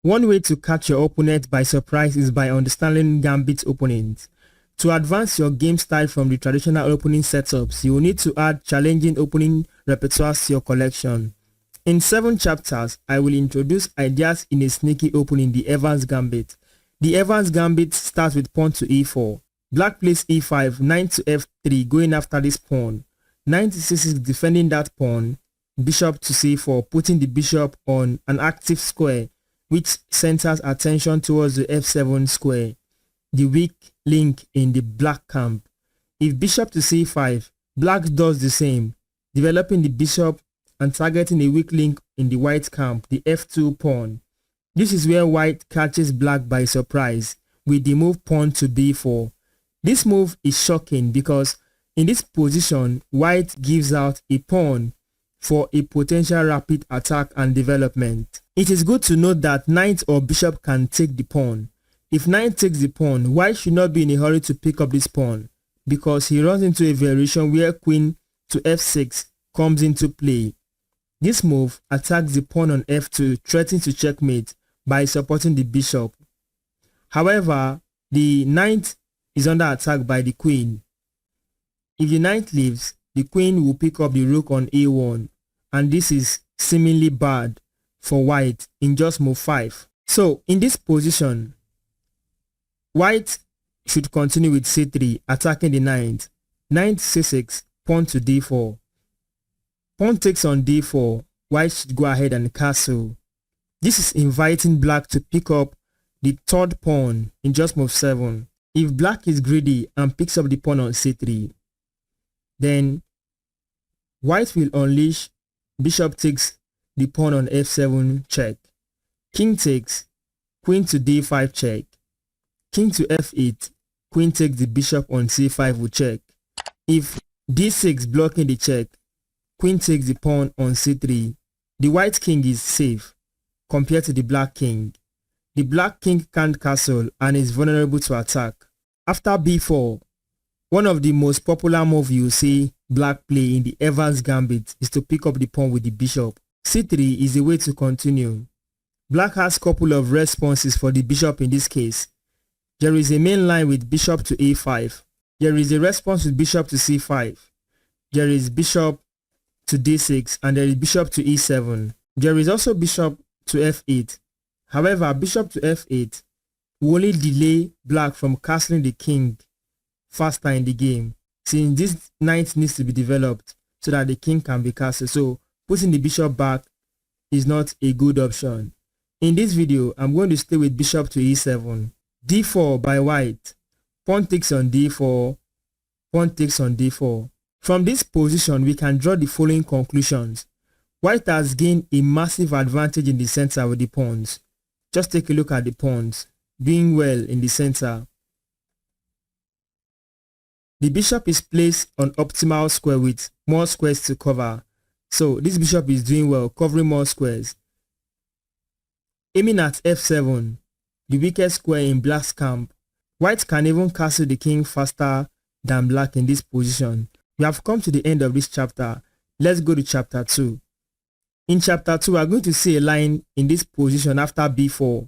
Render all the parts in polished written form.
One way to catch your opponent by surprise is by understanding Gambit's opponent. To advance your game style from the traditional opening setups, you will need to add challenging opening repertoires to your collection. In 7 chapters, I will introduce ideas in a sneaky opening, the Evans Gambit. The Evans Gambit starts with pawn to e4. Black plays e5, knight to f3, going after this pawn. Knight to c6, defending that pawn. Bishop to c4, putting the bishop on an active square, which centers attention towards the f7 square, the weak link in the black camp. If bishop to c5, black does the same, developing the bishop and targeting a weak link in the white camp, the f2 pawn. This is where white catches black by surprise with the move pawn to b4. This move is shocking because in this position, white gives out a pawn for a potential rapid attack and development. It is good to note that knight or bishop can take the pawn. If knight takes the pawn, white should not be in a hurry to pick up this pawn because he runs into a variation where queen to f6 comes into play. This move attacks the pawn on f2, threatening to checkmate by supporting the bishop. However, the knight is under attack by the queen. If the knight leaves, the queen will pick up the rook on a1, and this is seemingly bad for white in just move 5. So in this position, white should continue with c3, attacking the knight. Knight c6, pawn to d4. Pawn takes on d4, white should go ahead and castle. This is inviting black to pick up the third pawn in just move 7. If black is greedy and picks up the pawn on c3, then white will unleash bishop takes the pawn on f7 check. King takes, queen to d5 check. King to f8, queen takes the bishop on c5 will check. If d6 blocking the check, queen takes the pawn on c3. The white king is safe compared to the black king. The black king can't castle and is vulnerable to attack. After b4, one of the most popular moves you see black play in the Evans Gambit is to pick up the pawn with the bishop. c3 is the way to continue. Black has a couple of responses for the bishop in this case. There is a main line with bishop to a5. There is a response with bishop to c5. There is bishop to d6 and there is bishop to e7. There is also bishop to f8. However, bishop to f8 will only delay black from castling the king faster in the game, since this knight needs to be developed so that the king can be castled. So putting the bishop back is not a good option. In this video, I'm going to stay with bishop to e7. d4 by white. Pawn takes on d4. Pawn takes on d4. From this position, we can draw the following conclusions. White has gained a massive advantage in the center with the pawns. Just take a look at the pawns doing well in the center. The bishop is placed on optimal square with more squares to cover. So this bishop is doing well, covering more squares. Aiming at f7, the weakest square in black's camp, white can even castle the king faster than black in this position. We have come to the end of this chapter. Let's go to chapter 2. In chapter 2, we are going to see a line in this position after b4.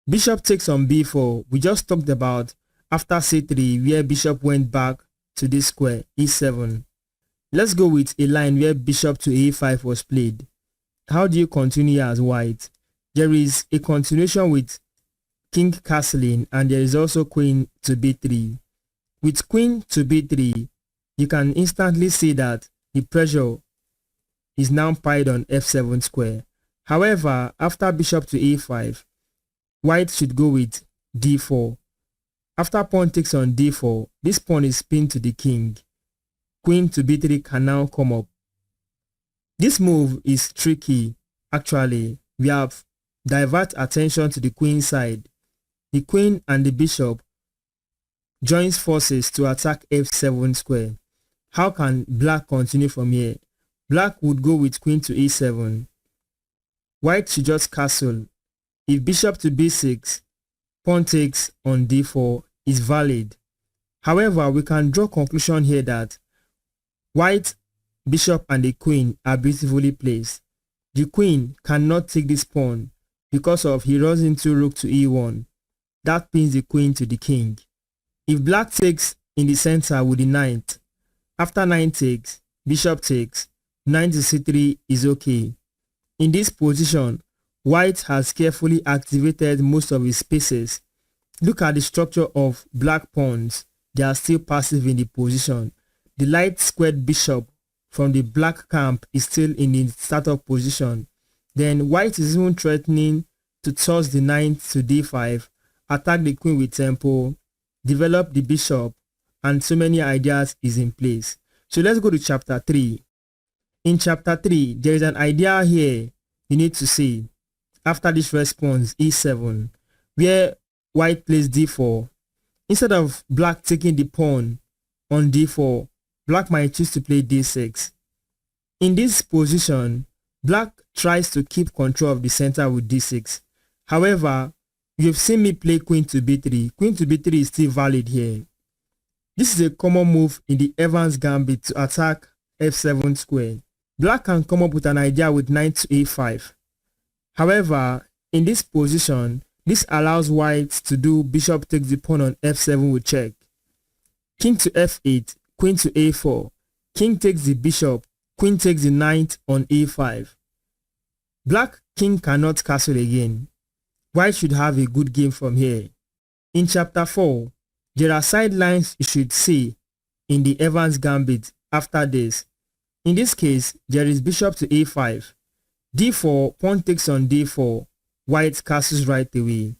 Bishop takes on b4. We just talked about after c3 where bishop went back to this square, e7. Let's go with a line where bishop to a5 was played. How do you continue as white? There is a continuation with king castling and there is also queen to b3. With queen to b3, you can instantly see that the pressure is now piled on f7 square. However, after bishop to a5, white should go with d4. After pawn takes on d4, this pawn is pinned to the king. Queen to b3 can now come up. This move is tricky. Actually, we have divert attention to the queen side. The queen and the bishop joins forces to attack f7 square. How can black continue from here? Black would go with queen to e7. White should just castle. If bishop to b6, pawn takes on d4 is valid. However, we can draw conclusion here that white, bishop and the queen are beautifully placed. The queen cannot take this pawn because of he runs into rook to e1. That pins the queen to the king. If black takes in the center with the knight, after knight takes, bishop takes, knight to c3 is okay. In this position, white has carefully activated most of his pieces. Look at the structure of black pawns. They are still passive in the position. The light squared bishop from the black camp is still in the startup position. Then white is even threatening to toss the knight to d5, attack the queen with tempo, develop the bishop, and so many ideas is in place. So let's go to chapter 3. In chapter 3, there is an idea here you need to see. After this response, e7, where white plays d4. Instead of black taking the pawn on d4, black might choose to play d6. In this position, black tries to keep control of the center with d6. However, you've seen me play queen to b3. Queen to b3 is still valid here. This is a common move in the Evans Gambit to attack f7 square. Black can come up with an idea with knight to a5. However, in this position, this allows white to do bishop takes the pawn on f7 with check. King to f8, queen to a4. King takes the bishop, queen takes the knight on a5. Black king cannot castle again. White should have a good game from here. In chapter 4, there are sidelines you should see in the Evans Gambit after this. In this case, there is bishop to a5. d4, pawn takes on d4. White castles right away.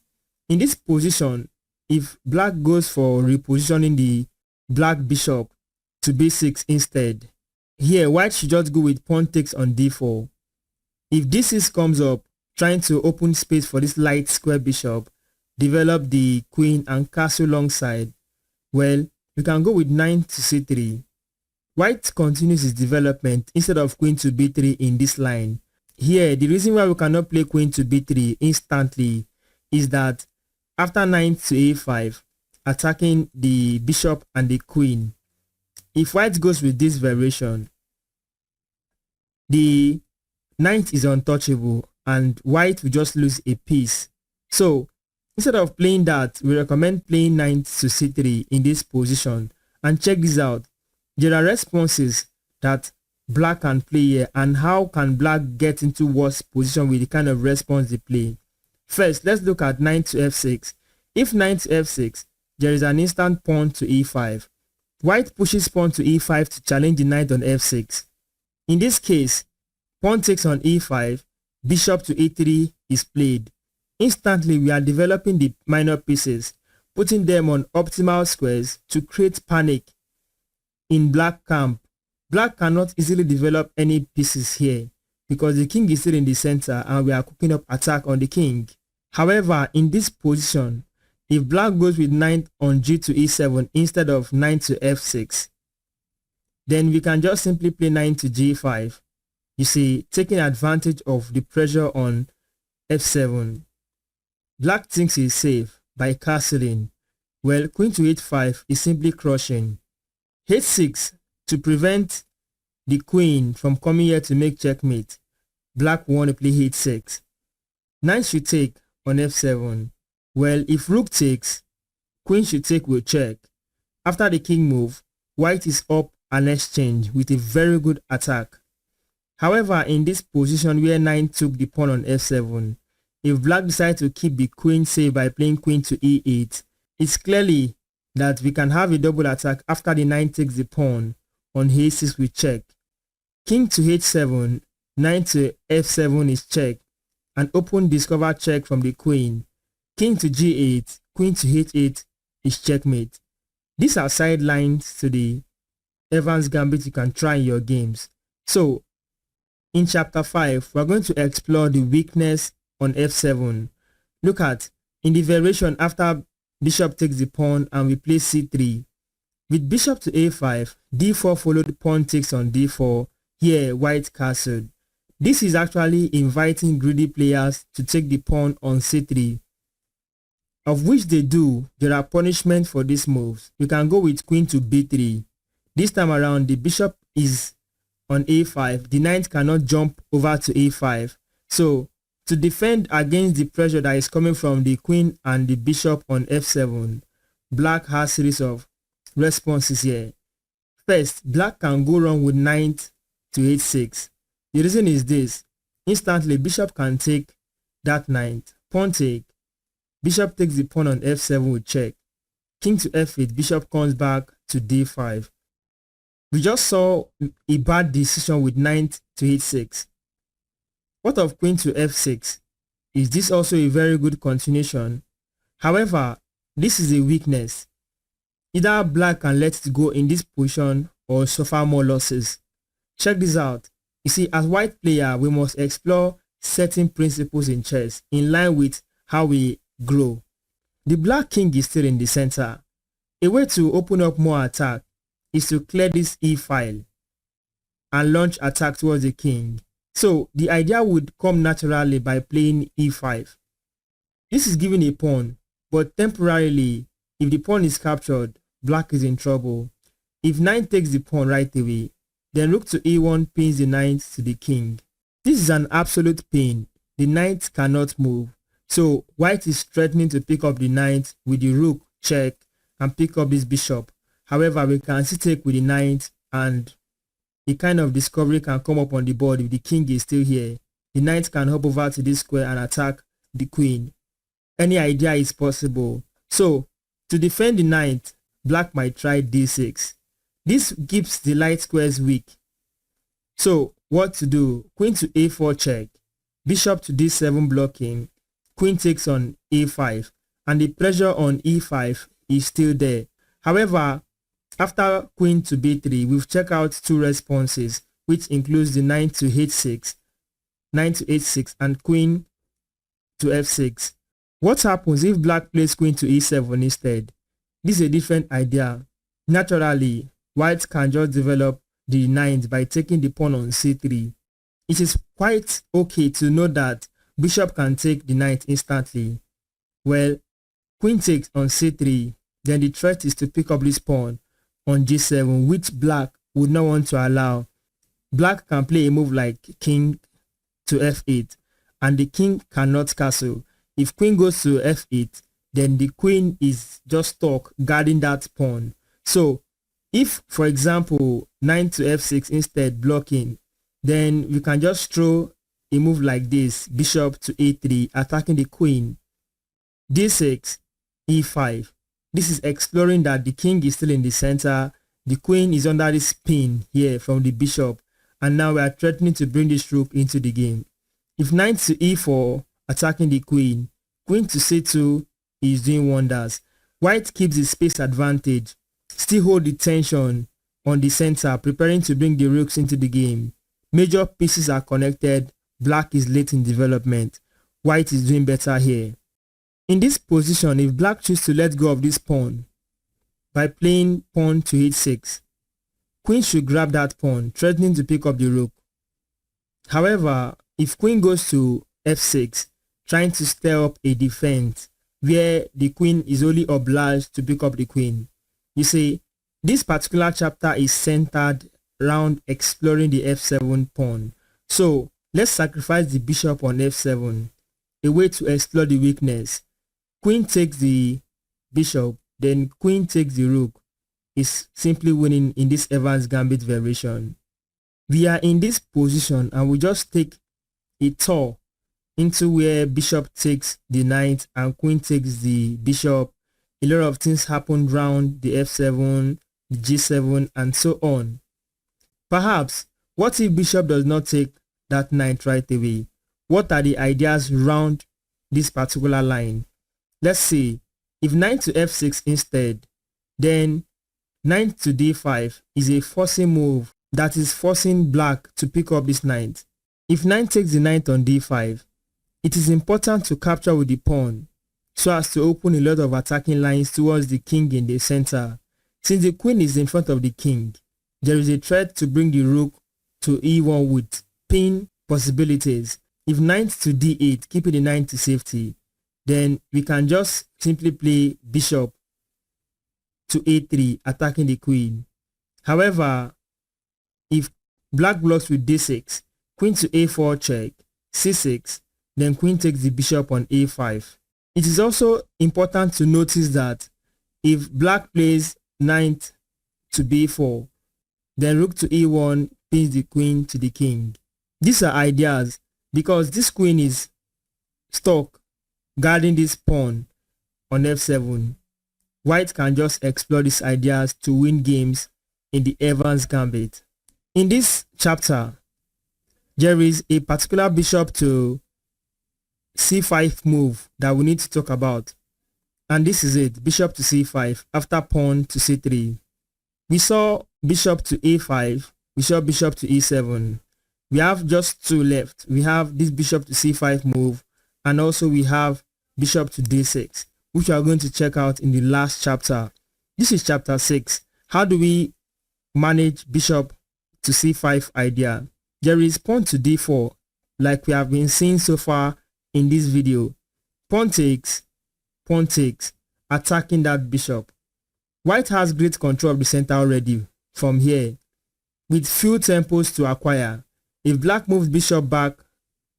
In this position, if black goes for repositioning the black bishop to b6 instead, here white should just go with pawn takes on d4. If d6 comes up, trying to open space for this light square bishop, develop the queen and castle alongside, well, you can go with knight to c3. White continues his development instead of queen to b3 in this line. Here, the reason why we cannot play queen to b3 instantly is that after knight to a5, attacking the bishop and the queen, if white goes with this variation, the knight is untouchable and white will just lose a piece. So instead of playing that, we recommend playing knight to c3 in this position. And check this out. There are responses that black can play here, and how can black get into worse position with the kind of response they play. First, let's look at knight to f6. If knight to f6, there is an instant pawn to e5. White pushes pawn to e5 to challenge the knight on f6. In this case, pawn takes on e5, bishop to e3 is played. Instantly, we are developing the minor pieces, putting them on optimal squares to create panic in black camp. Black cannot easily develop any pieces here because the king is still in the center and we are cooking up attack on the king. However, in this position, if black goes with knight on g to e7 instead of knight to f6, then we can just simply play knight to g5. You see, taking advantage of the pressure on f7. Black thinks he's safe by castling. Well, queen to h5 is simply crushing. h6 to prevent the queen from coming here to make checkmate. Black want to play h6. Knight should take on f7. Well, if rook takes, queen should take with check. After the king move, white is up an exchange with a very good attack. However, in this position where knight took the pawn on f7, if black decides to keep the queen safe by playing queen to e8, it's clearly that we can have a double attack after the knight takes the pawn on a6 with check. King to h7, knight to f7 is check, and open discover check from the queen. King to g8, queen to h8 is checkmate. These are sidelines to the Evans Gambit you can try in your games. So, in chapter 5, we are going to explore the weakness on f7. Look at, in the variation after bishop takes the pawn and we play c3. With bishop to a5, d4 followed pawn takes on d4, here white castled. This is actually inviting greedy players to take the pawn on c3, of which they do. There are punishments for these moves. You can go with queen to b3. This time around, the bishop is on a5. The knight cannot jump over to a5. So To defend against the pressure that is coming from the queen and the bishop on f7, black has a series of responses here. First, black can go wrong with knight to h6. The reason is this: instantly bishop can take that knight, pawn take, bishop takes the pawn on f7 with check, king to f8, bishop comes back to d5. We just saw a bad decision with knight to h6. What of queen to f6? Is this also a very good continuation? However, this is a weakness. Either black can let it go in this position or suffer more losses. Check this out. You see, as white player, we must explore certain principles in chess in line with how we grow. The black king is still in the center. A way to open up more attack is to clear this e file and launch attack towards the king. So the idea would come naturally by playing e5. This is giving a pawn, but temporarily, if the pawn is captured, black is in trouble. If knight takes the pawn right away, then rook to e1 pins the knight to the king. This is an absolute pain. The knight cannot move. So white is threatening to pick up the knight with the rook check and pick up this bishop. However, we can still take with the knight, and a kind of discovery can come up on the board if the king is still here. The knight can hop over to this square and attack the queen. Any idea is possible. So to defend the knight, black might try d6. This keeps the light squares weak. So what to do? Queen to a4 check, bishop to d7 blocking, queen takes on a5, and the pressure on e5 is still there. However, after queen to b3, we've checked out two responses, which includes the knight to h6, and queen to f6. What happens if black plays queen to e7 instead? This is a different idea. Naturally, white can just develop the knight by taking the pawn on c3. It is quite okay to know that bishop can take the knight instantly. Well, queen takes on c3, then the threat is to pick up this pawn on g7, which black would not want to allow. Black can play a move like king to f8, and the king cannot castle. If queen goes to f8, then the queen is just stuck guarding that pawn. So if, for example, knight to f6 instead blocking, then we can just throw a move like this, bishop to a3, attacking the queen, d6, e5. This is exploring that the king is still in the center, the queen is under this pin here from the bishop, and now we are threatening to bring this rook into the game. If knight to e4, attacking the queen, queen to c2 is doing wonders. White keeps the space advantage, still hold the tension on the center, preparing to bring the rooks into the game. Major pieces are connected, black is late in development, white is doing better here. In this position, if black chooses to let go of this pawn by playing pawn to h6, queen should grab that pawn, threatening to pick up the rook. However, if queen goes to f6, trying to stir up a defense where the queen is only obliged to pick up the queen. You see, this particular chapter is centered around exploring the f7 pawn. So let's sacrifice the bishop on f7, a way to explore the weakness. Queen takes the bishop, then queen takes the rook, is simply winning in this Evans Gambit variation. We are in this position and we just take a tour into where bishop takes the knight and queen takes the bishop. A lot of things happen around the f7, the g7, and so on. Perhaps, what if bishop does not take that knight right away? What are the ideas around this particular line? Let's see. If knight to f6 instead, then knight to d5 is a forcing move that is forcing black to pick up this knight. If knight takes the knight on d5, it is important to capture with the pawn so as to open a lot of attacking lines towards the king in the center. Since the queen is in front of the king, there is a threat to bring the rook to e1 with pin possibilities. If knight to d8, keeping the knight to safety, then we can just simply play bishop to a3, attacking the queen. However, if black blocks with d6, queen to a4 check, c6, then queen takes the bishop on a5. It is also important to notice that if black plays knight to b4, then rook to e1 pins the queen to the king. These are ideas because this queen is stuck guarding this pawn on f7. White can just explore these ideas to win games in the Evans Gambit. In this chapter, there is a particular bishop to c5 move that we need to talk about. And this is it, bishop to c5 after pawn to c3. We saw bishop to a5, we saw bishop to e7. We have just two left. We have this bishop to c5 move, and also we have bishop to d6, which we are going to check out in the last chapter. This is chapter 6. How do we manage bishop to c5 idea? There is pawn to d4, like we have been seeing so far in this video. Pawn takes, attacking that bishop. White has great control of the center already from here, with few tempos to acquire. If black moves bishop back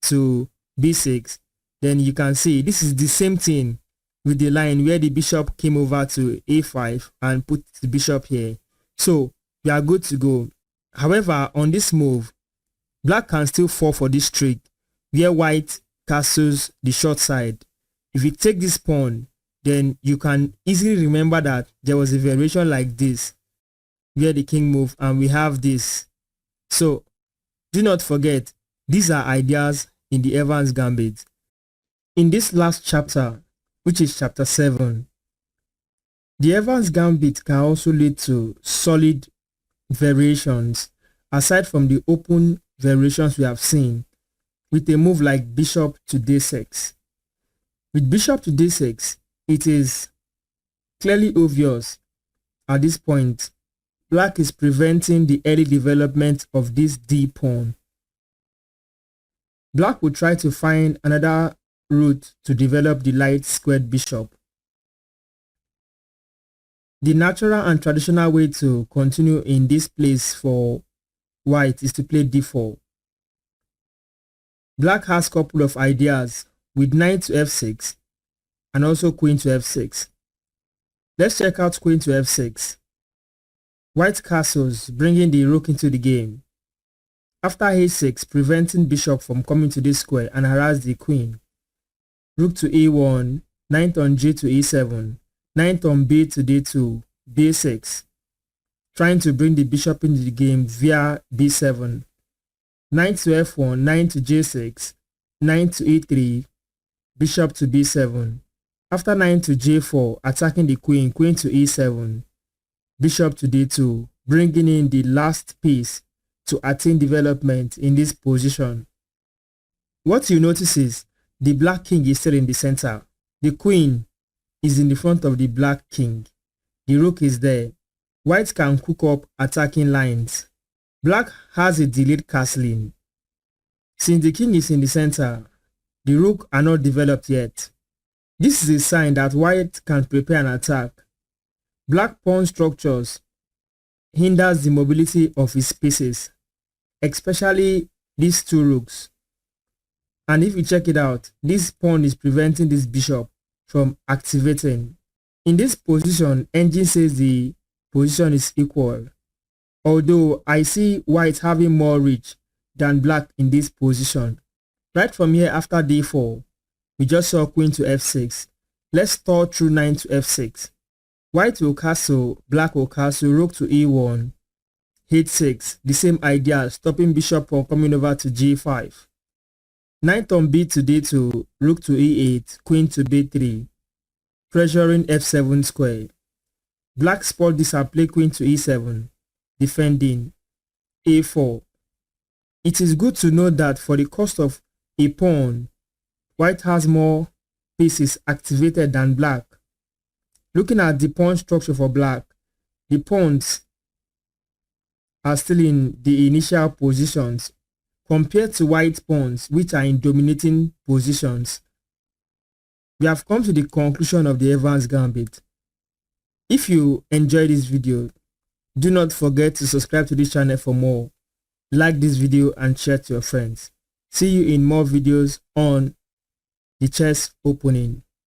to b6, then you can see this is the same thing with the line where the bishop came over to a5 and put the bishop here. So we are good to go. However, on this move, black can still fall for this trick where white castles the short side. If you take this pawn, then you can easily remember that there was a variation like this where the king moved, and we have this. So do not forget, these are ideas in the Evans Gambit. In this last chapter, which is chapter 7, the Evans Gambit can also lead to solid variations aside from the open variations we have seen with a move like bishop to d6. With bishop to d6, it is clearly obvious at this point black is preventing the early development of this d pawn. Black will try to find another route to develop the light squared bishop. The natural and traditional way to continue in this place for white is to play d4. Black has a couple of ideas with knight to f6 and also queen to f6. Let's check out queen to f6. White castles, bringing the rook into the game. After a6, preventing bishop from coming to this square and harass the queen. Rook to e1, knight on g to e7, knight on b to d2, b6. Trying to bring the bishop into the game via b7. Knight to f1, knight to j6, knight to e3, bishop to b7. After knight to j4, attacking the queen, queen to e7, bishop to d2, bringing in the last piece to attain development in this position. What you notice is the black king is still in the center. The queen is in the front of the black king. The rook is there. White can cook up attacking lines. Black has a delayed castling. Since the king is in the center, the rook are not developed yet. This is a sign that white can prepare an attack. Black pawn structures hinders the mobility of his pieces, especially these two rooks. And if you check it out, this pawn is preventing this bishop from activating. In this position, engine says the position is equal, although I see white having more reach than black in this position. Right from here, after d4, we just saw queen to f6. Let's throw through knight to f6. White will castle, black will castle, rook to e1, h6, the same idea, stopping bishop from coming over to g5. Knight on b to d2, rook to e8, queen to b3, pressuring f7 square. Black spot this and play queen to e7, defending a4. It is good to know that for the cost of a pawn, white has more pieces activated than black. Looking at the pawn structure for black, the pawns are still in the initial positions compared to white pawns which are in dominating positions. We have come to the conclusion of the Evans Gambit. If you enjoyed this video, do not forget to subscribe to this channel for more. Like this video and share to your friends. See you in more videos on the chess opening.